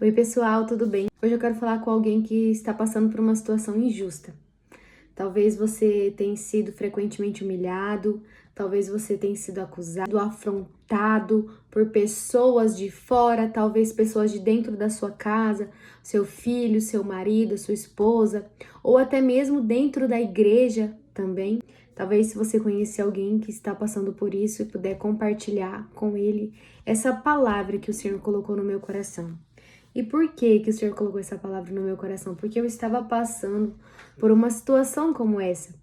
Oi, pessoal, tudo bem? Hoje eu quero falar com alguém que está passando por uma situação injusta. Talvez você tenha sido frequentemente humilhado, talvez você tenha sido acusado, afrontado por pessoas de fora, talvez pessoas de dentro da sua casa, seu filho, seu marido, sua esposa, ou até mesmo dentro da igreja também. Talvez se você conhecer alguém que está passando por isso e puder compartilhar com ele essa palavra que o Senhor colocou no meu coração. E por que o Senhor colocou essa palavra no meu coração? Porque eu estava passando por uma situação como essa.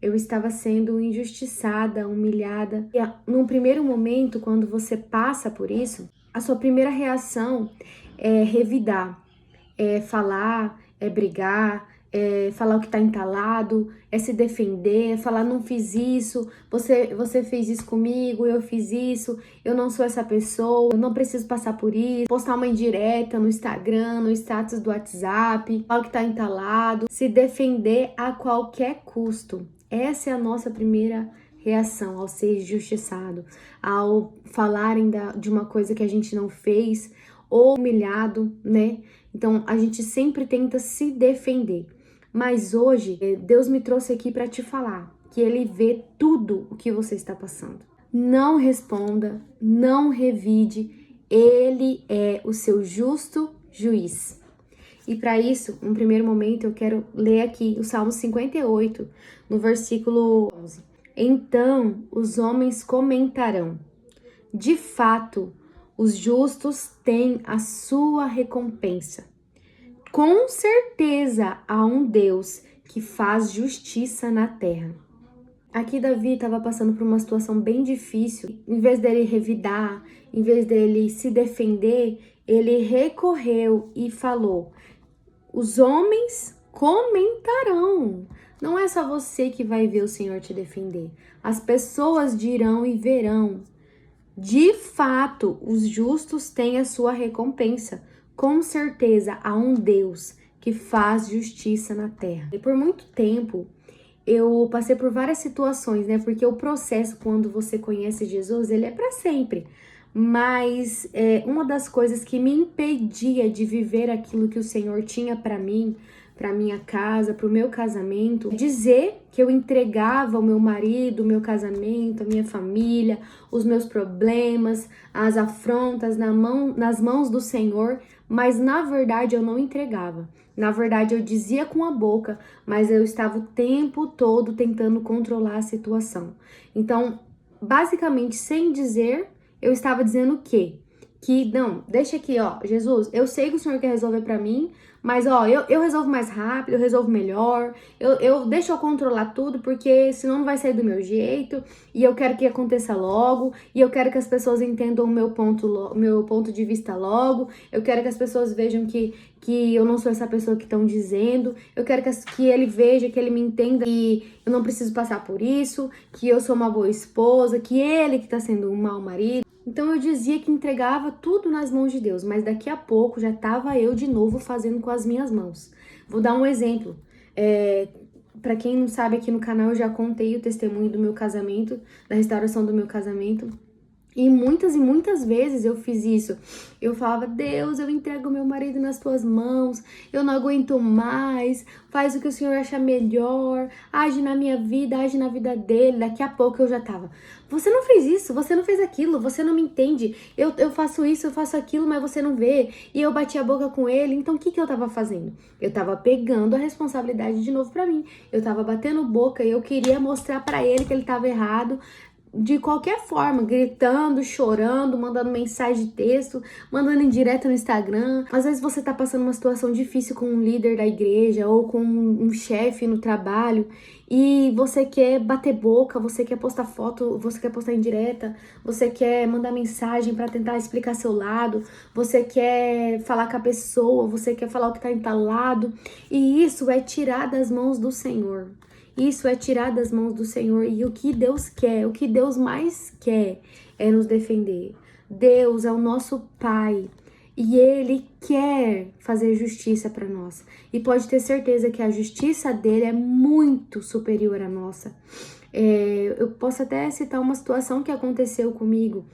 Eu estava sendo injustiçada, humilhada. E num primeiro momento, quando você passa por isso, a sua primeira reação é revidar, é falar, é brigar, é falar o que tá entalado, é se defender, é falar não fiz isso, você fez isso comigo, eu fiz isso, eu não sou essa pessoa, eu não preciso passar por isso, postar uma indireta no Instagram, no status do WhatsApp, falar o que tá entalado, se defender a qualquer custo. Essa é a nossa primeira reação ao ser injustiçado, ao falarem de uma coisa que a gente não fez, ou humilhado, né? Então a gente sempre tenta se defender. Mas hoje Deus me trouxe aqui para te falar que Ele vê tudo o que você está passando. Não responda, não revide. Ele é o seu justo juiz. E para isso, num primeiro momento, eu quero ler aqui o Salmo 58, no versículo 11. Então os homens comentarão: de fato, os justos têm a sua recompensa. Com certeza há um Deus que faz justiça na terra. Aqui Davi estava passando por uma situação bem difícil. Em vez dele revidar, em vez dele se defender, ele recorreu e falou: os homens comentarão. Não é só você que vai ver o Senhor te defender. As pessoas dirão e verão. De fato, os justos têm a sua recompensa. Com certeza há um Deus que faz justiça na terra. E por muito tempo eu passei por várias situações, né? Porque o processo, quando você conhece Jesus, ele é para sempre. Mas uma das coisas que me impedia de viver aquilo que o Senhor tinha para mim, para minha casa, para o meu casamento, dizer que eu entregava o meu marido, o meu casamento, a minha família, os meus problemas, as afrontas nas mãos do Senhor, mas na verdade eu não entregava. Na verdade eu dizia com a boca, mas eu estava o tempo todo tentando controlar a situação. Então, basicamente, sem dizer, eu estava dizendo o quê? Que não, deixa aqui, ó, Jesus, eu sei que o Senhor quer resolver pra mim, mas ó, eu resolvo mais rápido, eu resolvo melhor, deixa eu controlar tudo, porque senão não vai sair do meu jeito, e eu quero que aconteça logo, e eu quero que as pessoas entendam o meu ponto de vista logo, eu quero que as pessoas vejam que eu não sou essa pessoa que estão dizendo, eu quero que ele veja, que ele me entenda, que eu não preciso passar por isso, que eu sou uma boa esposa, que ele que tá sendo um mau marido. Então eu dizia que entregava tudo nas mãos de Deus, mas daqui a pouco já estava eu de novo fazendo com as minhas mãos. Vou dar um exemplo. Para quem não sabe, aqui no canal eu já contei o testemunho do meu casamento, da restauração do meu casamento. E muitas vezes eu fiz isso. Eu falava: Deus, eu entrego meu marido nas tuas mãos, eu não aguento mais, faz o que o Senhor achar melhor, age na minha vida, age na vida dele. Daqui a pouco eu já tava: você não fez isso, você não fez aquilo, você não me entende, eu faço isso, eu faço aquilo, mas você não vê. E eu bati a boca com ele. Então o que eu tava fazendo? Eu tava pegando a responsabilidade de novo pra mim. Eu tava batendo boca e eu queria mostrar pra ele que ele tava errado, de qualquer forma, gritando, chorando, mandando mensagem de texto, mandando indireta no Instagram. Às vezes você tá passando uma situação difícil com um líder da igreja ou com um chefe no trabalho e você quer bater boca, você quer postar foto, você quer postar indireta, você quer mandar mensagem para tentar explicar seu lado, você quer falar com a pessoa, você quer falar o que tá entalado, e isso é tirar das mãos do Senhor. Isso é tirar das mãos do Senhor, e o que Deus quer, o que Deus mais quer é nos defender. Deus é o nosso Pai e Ele quer fazer justiça para nós. E pode ter certeza que a justiça dele é muito superior à nossa. Eu posso até citar uma situação que aconteceu comigo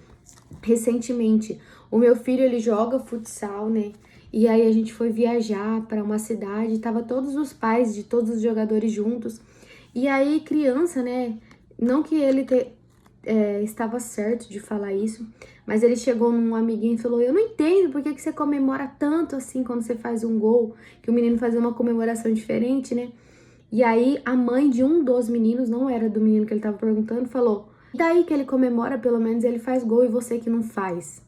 recentemente. O meu filho, ele joga futsal, né? E aí a gente foi viajar para uma cidade, tava todos os pais de todos os jogadores juntos. E aí criança, né? Não que ele estava certo de falar isso, mas ele chegou num amiguinho e falou: eu não entendo por que você comemora tanto assim quando você faz um gol, que o menino fazia uma comemoração diferente, né? E aí a mãe de um dos meninos, não era do menino que ele tava perguntando, falou: e daí que ele comemora, pelo menos ele faz gol e você que não faz?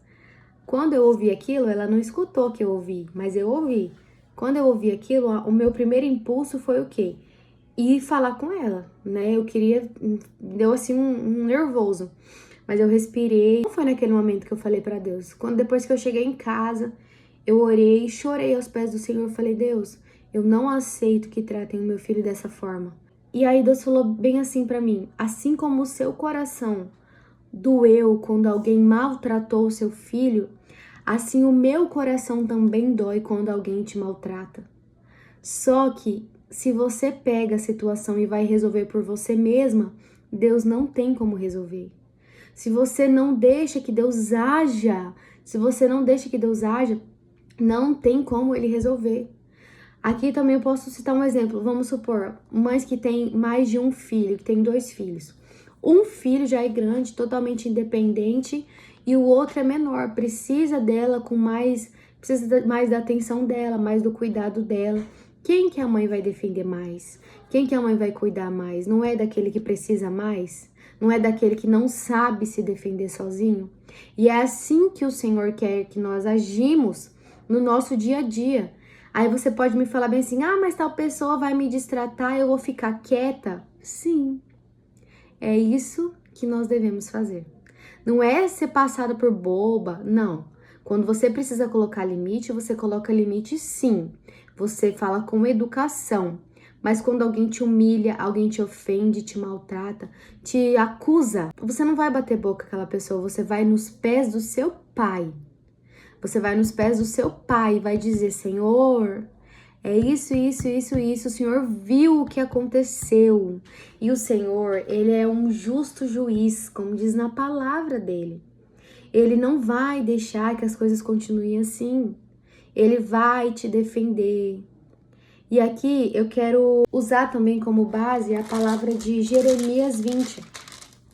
Quando eu ouvi aquilo, ela não escutou que eu ouvi, mas eu ouvi. Quando eu ouvi aquilo, o meu primeiro impulso foi o quê? Ir falar com ela, né? Eu queria, deu assim um nervoso, mas eu respirei. Não foi naquele momento que eu falei pra Deus. Quando depois que eu cheguei em casa, eu orei, chorei aos pés do Senhor, falei: Deus, eu não aceito que tratem o meu filho dessa forma. E aí Deus falou bem assim pra mim: assim como o seu coração doeu quando alguém maltratou o seu filho, assim o meu coração também dói quando alguém te maltrata. Só que se você pega a situação e vai resolver por você mesma, Deus não tem como resolver. Se você não deixa que Deus haja, se você não deixa que Deus haja, não tem como ele resolver. Aqui também eu posso citar um exemplo. Vamos supor, mães que têm mais de um filho, que tem 2 filhos. Um filho já é grande, totalmente independente, e o outro é menor, precisa dela com mais, precisa mais da atenção dela, mais do cuidado dela. Quem que a mãe vai defender mais? Quem que a mãe vai cuidar mais? Não é daquele que precisa mais? Não é daquele que não sabe se defender sozinho? E é assim que o Senhor quer que nós agimos no nosso dia a dia. Aí você pode me falar bem assim: ah, mas tal pessoa vai me destratar, eu vou ficar quieta. Sim, é isso que nós devemos fazer. Não é ser passada por boba, não. Quando você precisa colocar limite, você coloca limite sim. Você fala com educação. Mas quando alguém te humilha, alguém te ofende, te maltrata, te acusa, você não vai bater boca com aquela pessoa, você vai nos pés do seu pai. Você vai nos pés do seu pai e vai dizer: Senhor, é isso, isso, isso, isso. O Senhor viu o que aconteceu. E o Senhor, ele é um justo juiz, como diz na palavra dele. Ele não vai deixar que as coisas continuem assim. Ele vai te defender. E aqui eu quero usar também como base a palavra de Jeremias 20.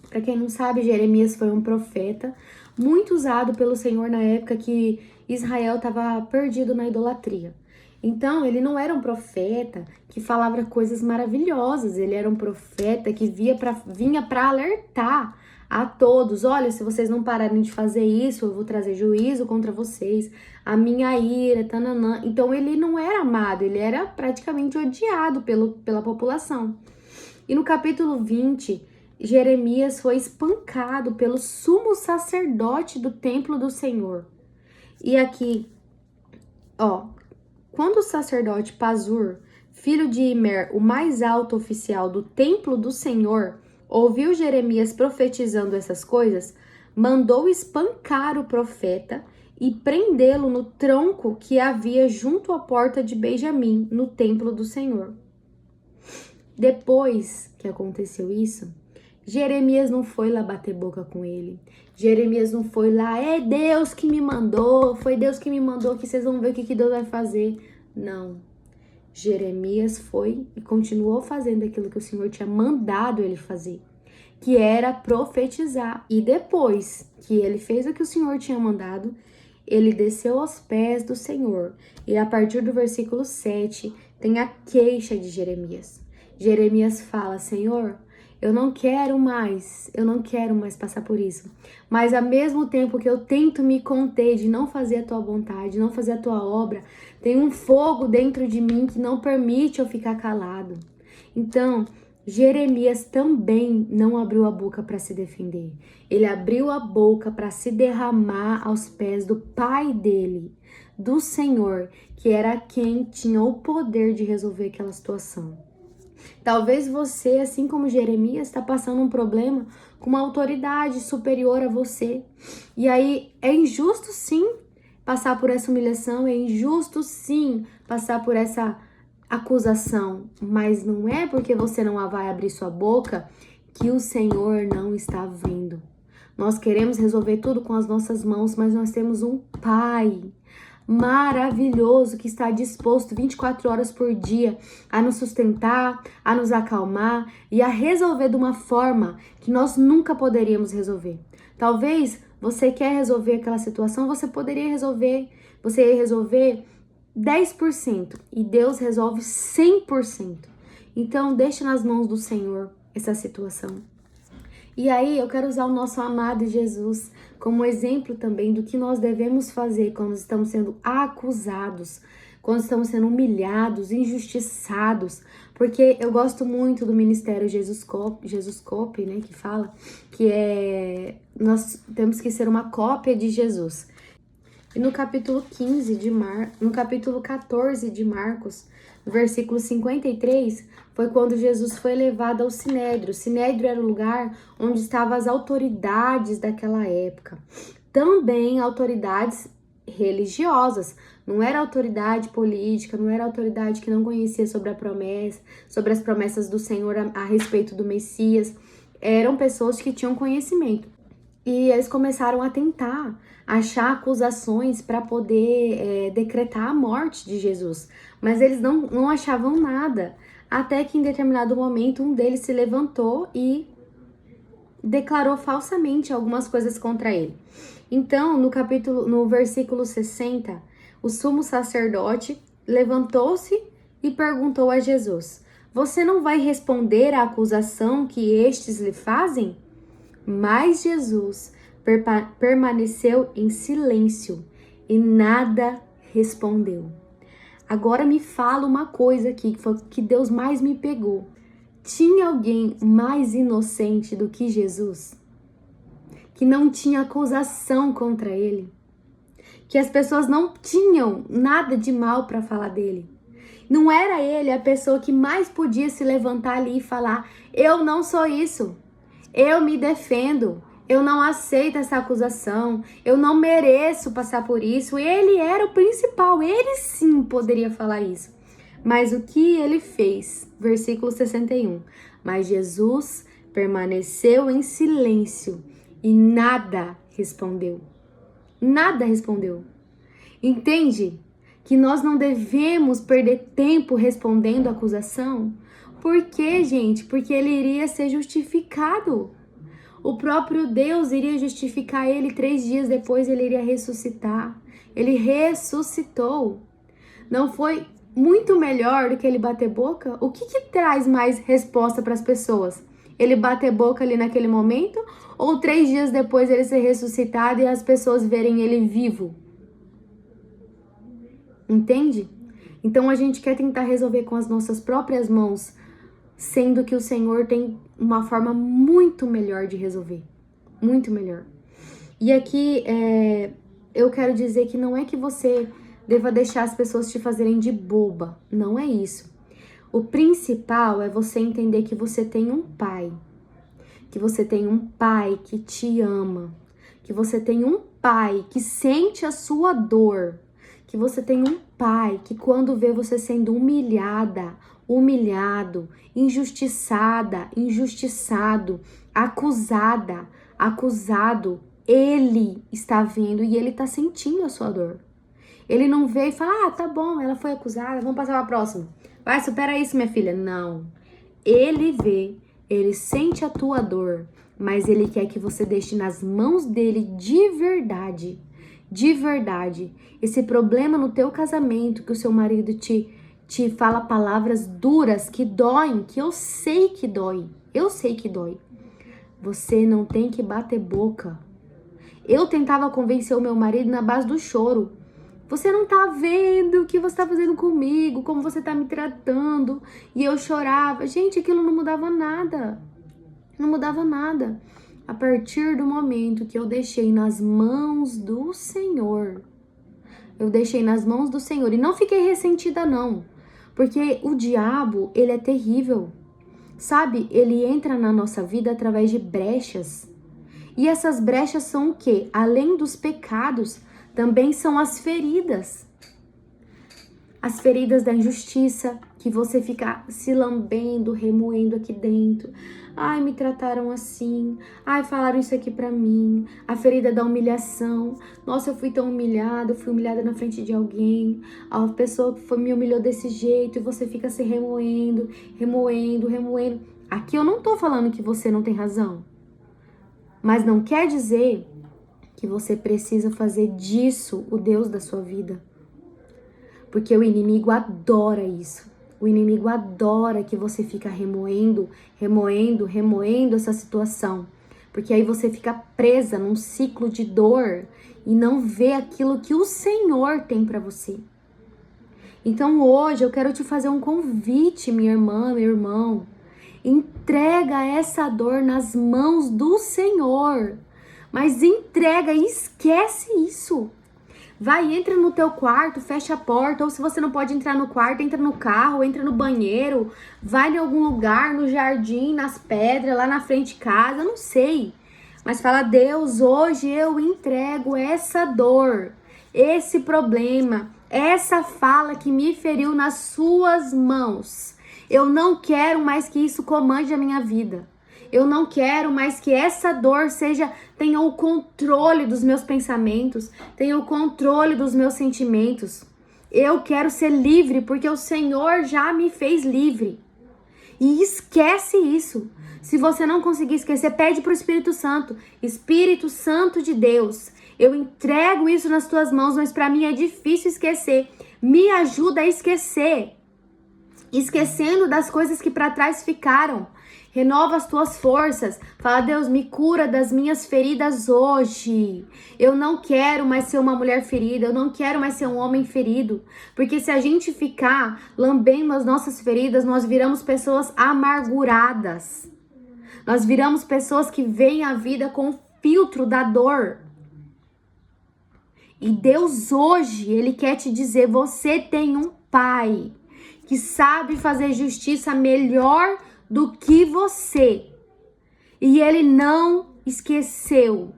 Para quem não sabe, Jeremias foi um profeta muito usado pelo Senhor na época que Israel estava perdido na idolatria. Então, ele não era um profeta que falava coisas maravilhosas, ele era um profeta que vinha para alertar a todos: olha, se vocês não pararem de fazer isso, eu vou trazer juízo contra vocês, a minha ira, tananã. Então, ele não era amado, ele era praticamente odiado pela população. E no capítulo 20, Jeremias foi espancado pelo sumo sacerdote do templo do Senhor. E aqui, ó, quando o sacerdote Pazur, filho de Imer, o mais alto oficial do templo do Senhor, ouviu Jeremias profetizando essas coisas, mandou espancar o profeta e prendê-lo no tronco que havia junto à porta de Benjamim, no templo do Senhor. Depois que aconteceu isso, Jeremias não foi lá bater boca com ele. Jeremias não foi lá: é Deus que me mandou, foi Deus que me mandou, que vocês vão ver o que Deus vai fazer. Não. Jeremias foi e continuou fazendo aquilo que o Senhor tinha mandado ele fazer, que era profetizar. E depois que ele fez o que o Senhor tinha mandado, ele desceu aos pés do Senhor. E a partir do versículo 7, tem a queixa de Jeremias. Jeremias fala: Senhor, eu não quero mais passar por isso. Mas ao mesmo tempo que eu tento me conter de não fazer a tua vontade, não fazer a tua obra, tem um fogo dentro de mim que não permite eu ficar calado. Então, Jeremias também não abriu a boca para se defender. Ele abriu a boca para se derramar aos pés do pai dele, do Senhor, que era quem tinha o poder de resolver aquela situação. Talvez você, assim como Jeremias, está passando um problema com uma autoridade superior a você. E aí é injusto sim passar por essa humilhação, é injusto sim passar por essa acusação, mas não é porque você não vai abrir sua boca que o Senhor não está vendo. Nós queremos resolver tudo com as nossas mãos, mas nós temos um Pai maravilhoso que está disposto 24 horas por dia a nos sustentar, a nos acalmar e a resolver de uma forma que nós nunca poderíamos resolver. Talvez você quer resolver aquela situação, você ia resolver 10% e Deus resolve 100%. Então, deixa nas mãos do Senhor essa situação. E aí, eu quero usar o nosso amado Jesus como exemplo também do que nós devemos fazer quando estamos sendo acusados, quando estamos sendo humilhados, injustiçados. Porque eu gosto muito do ministério Jesus Cop, né, que fala que nós temos que ser uma cópia de Jesus. E no capítulo 14 de Marcos, no versículo 53, foi quando Jesus foi levado ao Sinédrio. O Sinédrio era o lugar onde estavam as autoridades daquela época. Também autoridades religiosas. Não era autoridade política, não era autoridade que não conhecia sobre as promessas do Senhor a respeito do Messias. Eram pessoas que tinham conhecimento. E eles começaram a tentar achar acusações para poder decretar a morte de Jesus. Mas eles não achavam nada. Até que em determinado momento um deles se levantou e declarou falsamente algumas coisas contra ele. Então, no versículo 60, o sumo sacerdote levantou-se e perguntou a Jesus: "Você não vai responder à acusação que estes lhe fazem?" Mas Jesus permaneceu em silêncio e nada respondeu. Agora me fala uma coisa aqui que Deus mais me pegou. Tinha alguém mais inocente do que Jesus? Que não tinha acusação contra ele? Que as pessoas não tinham nada de mal para falar dele? Não era ele a pessoa que mais podia se levantar ali e falar: "Eu não sou isso. Eu me defendo. Eu não aceito essa acusação. Eu não mereço passar por isso." Ele era o principal. Ele sim poderia falar isso. Mas o que ele fez? Versículo 61. Mas Jesus permaneceu em silêncio e nada respondeu. Nada respondeu. Entende que nós não devemos perder tempo respondendo a acusação? Por quê, gente? Porque ele iria ser justificado. O próprio Deus iria justificar ele 3 dias depois, ele iria ressuscitar. Ele ressuscitou. Não foi muito melhor do que ele bater boca? O que traz mais resposta para as pessoas? Ele bater boca ali naquele momento? Ou 3 dias depois ele ser ressuscitado e as pessoas verem ele vivo? Entende? Então a gente quer tentar resolver com as nossas próprias mãos, sendo que o Senhor tem uma forma muito melhor de resolver. Muito melhor. E aqui eu quero dizer que não é que você deva deixar as pessoas te fazerem de boba. Não é isso. O principal é você entender que você tem um pai. Que você tem um pai que te ama. Que você tem um pai que sente a sua dor. Que você tem um pai que quando vê você sendo humilhada, humilhado, injustiçada, injustiçado, acusado, ele está vendo e ele está sentindo a sua dor. Ele não vê e fala: "Ah, tá bom, ela foi acusada, vamos passar para a próxima. Vai, supera isso, minha filha." Não. Ele vê, ele sente a tua dor, mas ele quer que você deixe nas mãos dele de verdade. De verdade. Esse problema no teu casamento, que o seu marido te fala palavras duras que doem, que eu sei que dói. Eu sei que dói. Você não tem que bater boca. Eu tentava convencer o meu marido na base do choro. Você não tá vendo o que você tá fazendo comigo, como você tá me tratando. E eu chorava. Gente, aquilo não mudava nada. Não mudava nada. A partir do momento que eu deixei nas mãos do Senhor. Eu deixei nas mãos do Senhor. E não fiquei ressentida, não. Porque o diabo, ele é terrível. Sabe? Ele entra na nossa vida através de brechas. E essas brechas são o quê? Além dos pecados, também são as feridas. As feridas da injustiça, que você fica se lambendo, remoendo aqui dentro. Ai, me trataram assim. Ai, falaram isso aqui pra mim. A ferida da humilhação. Nossa, eu fui tão humilhada, eu fui humilhada na frente de alguém. A pessoa me humilhou desse jeito e você fica se remoendo, remoendo, remoendo. Aqui eu não tô falando que você não tem razão. Mas não quer dizer que você precisa fazer disso o Deus da sua vida. Porque o inimigo adora isso. O inimigo adora que você fica remoendo, remoendo, remoendo essa situação. Porque aí você fica presa num ciclo de dor e não vê aquilo que o Senhor tem para você. Então hoje eu quero te fazer um convite, minha irmã, meu irmão. Entrega essa dor nas mãos do Senhor. Mas entrega e esquece isso. Vai, entra no teu quarto, fecha a porta, ou se você não pode entrar no quarto, entra no carro, entra no banheiro, vai em algum lugar, no jardim, nas pedras, lá na frente de casa, eu não sei. Mas fala, Deus, hoje eu entrego essa dor, esse problema, essa fala que me feriu nas suas mãos. Eu não quero mais que isso comande a minha vida. Eu não quero mais que essa dor tenha o controle dos meus pensamentos, tenha o controle dos meus sentimentos. Eu quero ser livre porque o Senhor já me fez livre. E esquece isso. Se você não conseguir esquecer, pede para o Espírito Santo. Espírito Santo de Deus, eu entrego isso nas tuas mãos, mas para mim é difícil esquecer. Me ajuda a esquecer. Esquecendo das coisas que para trás ficaram. Renova as tuas forças. Fala, Deus, me cura das minhas feridas hoje. Eu não quero mais ser uma mulher ferida. Eu não quero mais ser um homem ferido. Porque se a gente ficar lambendo as nossas feridas, nós viramos pessoas amarguradas. Nós viramos pessoas que veem a vida com o filtro da dor. E Deus hoje, Ele quer te dizer, você tem um Pai que sabe fazer justiça melhor do que você. E Ele não esqueceu.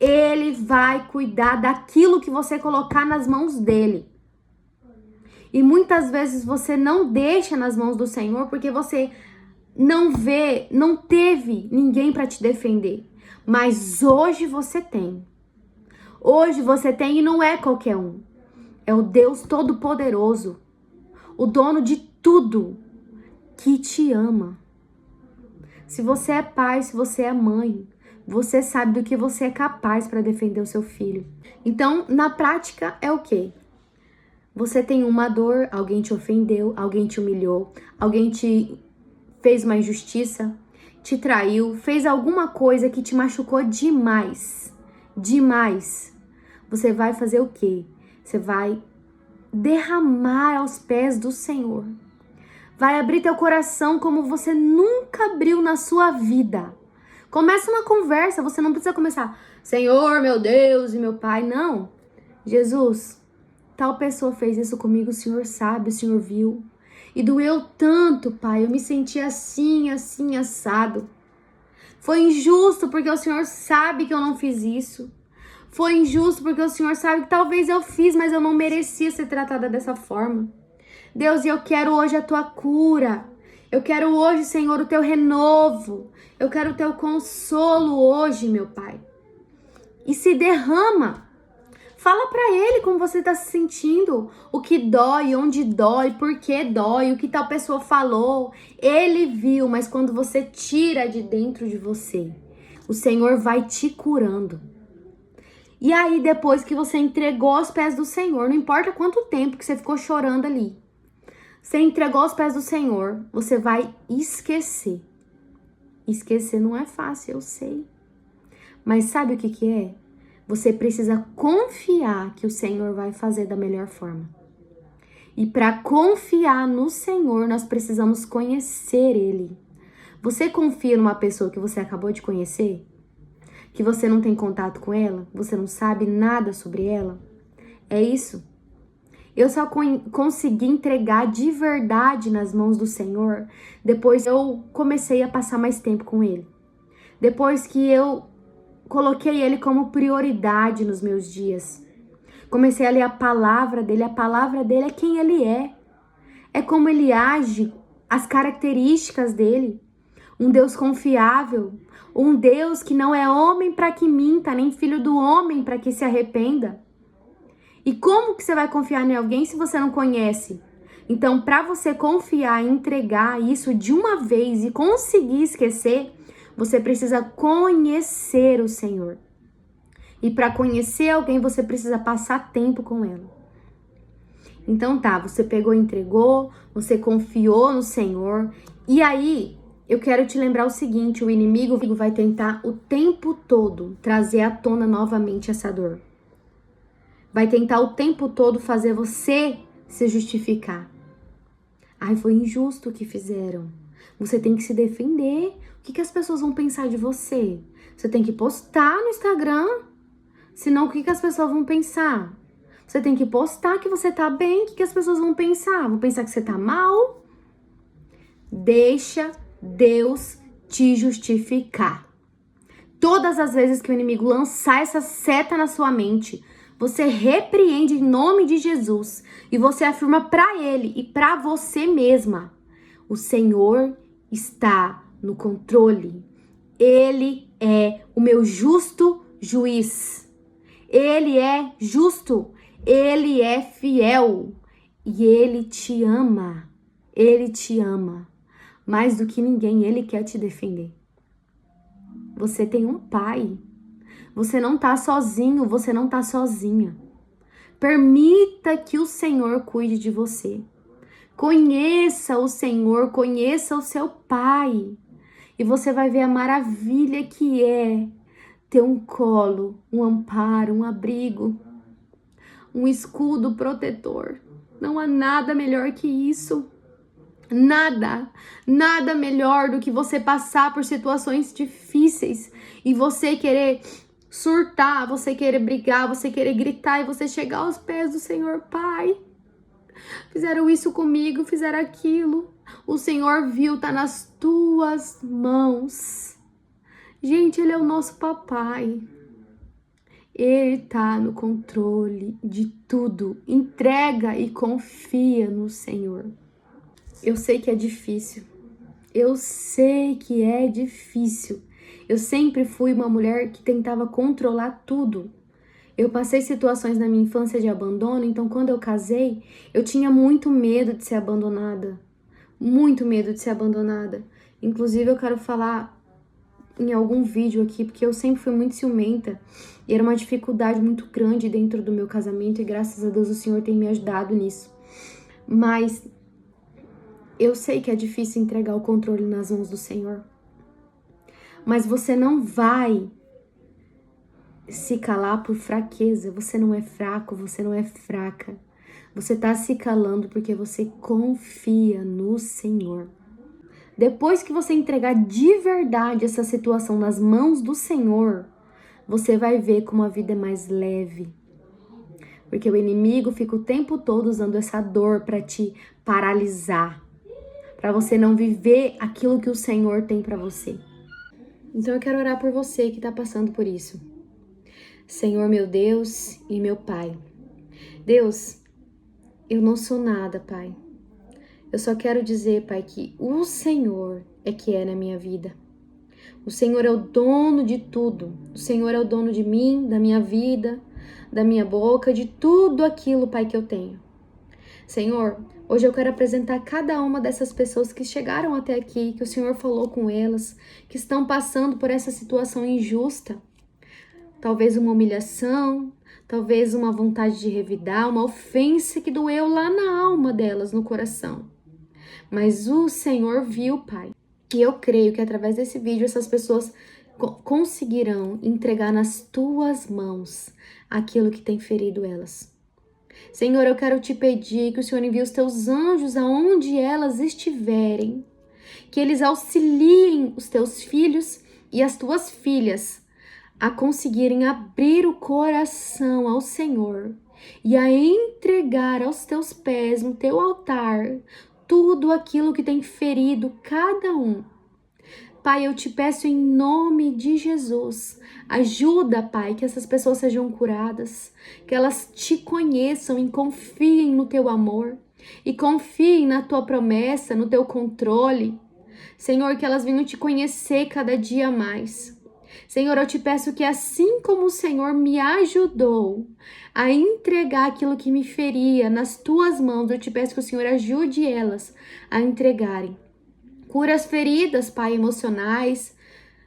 Ele vai cuidar daquilo que você colocar nas mãos dele. E muitas vezes você não deixa nas mãos do Senhor porque você não teve ninguém para te defender. Mas hoje você tem. Hoje você tem e não é qualquer um. É o Deus Todo-Poderoso, o dono de tudo, que te ama. Se você é pai, se você é mãe, você sabe do que você é capaz para defender o seu filho. Então, na prática, é o quê? Você tem uma dor, alguém te ofendeu, alguém te humilhou, alguém te fez uma injustiça, te traiu, fez alguma coisa que te machucou demais. Demais. Você vai fazer o quê? Você vai derramar aos pés do Senhor. Vai abrir teu coração como você nunca abriu na sua vida. Começa uma conversa, você não precisa começar, Senhor, meu Deus e meu Pai. Não. Jesus, tal pessoa fez isso comigo, o Senhor sabe, o Senhor viu. E doeu tanto, Pai, eu me senti assim, assim, assado. Foi injusto porque o Senhor sabe que eu não fiz isso. Foi injusto porque o Senhor sabe que talvez eu fiz, mas eu não merecia ser tratada dessa forma. Deus, e eu quero hoje a tua cura. Eu quero hoje, Senhor, o teu renovo. Eu quero o teu consolo hoje, meu Pai. E se derrama. Fala pra Ele como você tá se sentindo. O que dói, onde dói, por que dói, o que tal pessoa falou. Ele viu, mas quando você tira de dentro de você, o Senhor vai te curando. E aí, depois que você entregou aos pés do Senhor, não importa quanto tempo que você ficou chorando ali, você entregou aos pés do Senhor, você vai esquecer. Esquecer não é fácil, eu sei. Mas sabe o que é? Você precisa confiar que o Senhor vai fazer da melhor forma. E para confiar no Senhor, nós precisamos conhecer Ele. Você confia numa pessoa que você acabou de conhecer? Que você não tem contato com ela? Você não sabe nada sobre ela? É isso. Eu só consegui entregar de verdade nas mãos do Senhor depois que eu comecei a passar mais tempo com Ele. Depois que eu coloquei Ele como prioridade nos meus dias. Comecei a ler a palavra dele é quem Ele é. É como Ele age, as características dele. um Deus confiável, um Deus que não é homem para que minta, nem filho do homem para que se arrependa. E como que você vai confiar em alguém se você não conhece? Então, para você confiar e entregar isso de uma vez e conseguir esquecer, você precisa conhecer o Senhor. E para conhecer alguém, você precisa passar tempo com ela. Então tá, você pegou e entregou, você confiou no Senhor. E aí, eu quero te lembrar o seguinte, o inimigo vai tentar o tempo todo trazer à tona novamente essa dor. Vai tentar o tempo todo fazer você se justificar. Ai, foi injusto o que fizeram. Você tem que se defender. O que as pessoas vão pensar de você? Você tem que postar no Instagram. Senão, o que as pessoas vão pensar? Você tem que postar que você tá bem. O que as pessoas vão pensar? Vão pensar que você tá mal? Deixa Deus te justificar. Todas as vezes que o inimigo lançar essa seta na sua mente, você repreende em nome de Jesus e você afirma para ele e para você mesma: o Senhor está no controle. Ele é o meu justo juiz. Ele é justo. Ele é fiel. E ele te ama. Ele te ama. Mais do que ninguém, ele quer te defender. Você tem um pai. Você não tá sozinho, você não tá sozinha. Permita que o Senhor cuide de você. Conheça o Senhor, conheça o seu pai. E você vai ver a maravilha que é ter um colo, um amparo, um abrigo, um escudo protetor. Não há nada melhor que isso. Nada melhor do que você passar por situações difíceis e você querer surtar, você querer brigar, você querer gritar e você chegar aos pés do Senhor. Pai, fizeram isso comigo, fizeram aquilo. O Senhor viu, tá nas tuas mãos. Gente, Ele é o nosso papai. Ele tá no controle de tudo. Entrega e confia no Senhor. Eu sei que é difícil. Eu sei que é difícil. Eu sempre fui uma mulher que tentava controlar tudo. Eu passei situações na minha infância de abandono, então quando eu casei, eu tinha muito medo de ser abandonada. Muito medo de ser abandonada. Inclusive, eu quero falar em algum vídeo aqui, porque eu sempre fui muito ciumenta. E era uma dificuldade muito grande dentro do meu casamento, e graças a Deus o Senhor tem me ajudado nisso. Mas eu sei que é difícil entregar o controle nas mãos do Senhor. Mas você não vai se calar por fraqueza. Você não é fraco, você não é fraca. Você tá se calando porque você confia no Senhor. Depois que você entregar de verdade essa situação nas mãos do Senhor, você vai ver como a vida é mais leve. Porque o inimigo fica o tempo todo usando essa dor para te paralisar, para você não viver aquilo que o Senhor tem para você. Então eu quero orar por você que está passando por isso. Senhor, meu Deus e meu Pai. Deus, eu não sou nada, Pai. Eu só quero dizer, Pai, que o Senhor é que é na minha vida. O Senhor é o dono de tudo. O Senhor é o dono de mim, da minha vida, da minha boca, de tudo aquilo, Pai, que eu tenho. Senhor, hoje eu quero apresentar cada uma dessas pessoas que chegaram até aqui, que o Senhor falou com elas, que estão passando por essa situação injusta. Talvez uma humilhação, talvez uma vontade de revidar, uma ofensa que doeu lá na alma delas, no coração. Mas o Senhor viu, Pai. E eu creio que através desse vídeo essas pessoas conseguirão entregar nas tuas mãos aquilo que tem ferido elas. Senhor, eu quero te pedir que o Senhor envie os teus anjos aonde elas estiverem, que eles auxiliem os teus filhos e as tuas filhas a conseguirem abrir o coração ao Senhor e a entregar aos teus pés, no teu altar, tudo aquilo que tem ferido cada um. Pai, eu te peço em nome de Jesus, ajuda, Pai, que essas pessoas sejam curadas, que elas te conheçam e confiem no teu amor, e confiem na tua promessa, no teu controle. Senhor, que elas venham te conhecer cada dia mais. Senhor, eu te peço que assim como o Senhor me ajudou a entregar aquilo que me feria nas tuas mãos, eu te peço que o Senhor ajude elas a entregarem. Cura as feridas, Pai, emocionais.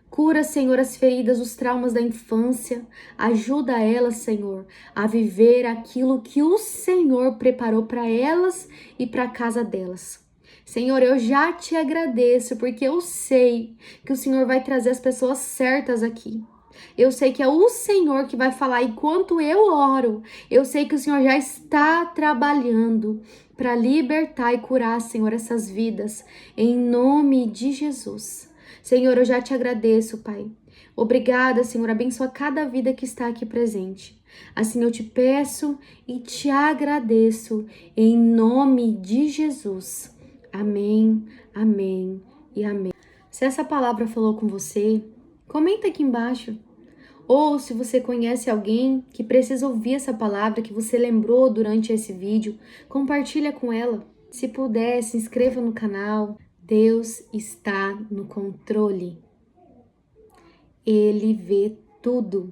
Cura, Senhor, as feridas, os traumas da infância. Ajuda elas, Senhor, a viver aquilo que o Senhor preparou para elas e para a casa delas. Senhor, eu já te agradeço porque eu sei que o Senhor vai trazer as pessoas certas aqui. Eu sei que é o Senhor que vai falar enquanto eu oro. Eu sei que o Senhor já está trabalhando para libertar e curar, Senhor, essas vidas. Em nome de Jesus. Senhor, eu já te agradeço, Pai. Obrigada, Senhor. Abençoa cada vida que está aqui presente. Assim eu te peço e te agradeço. Em nome de Jesus. Amém, amém e amém. Se essa palavra falou com você, comenta aqui embaixo. Ou se você conhece alguém que precisa ouvir essa palavra que você lembrou durante esse vídeo, compartilha com ela. Se puder, se inscreva no canal. Deus está no controle. Ele vê tudo.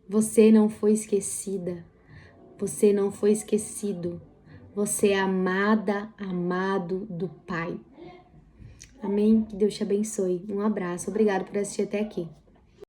Você não foi esquecida. Você não foi esquecido. Você é amada, amado do Pai. Amém? Que Deus te abençoe. Um abraço. Obrigado por assistir até aqui.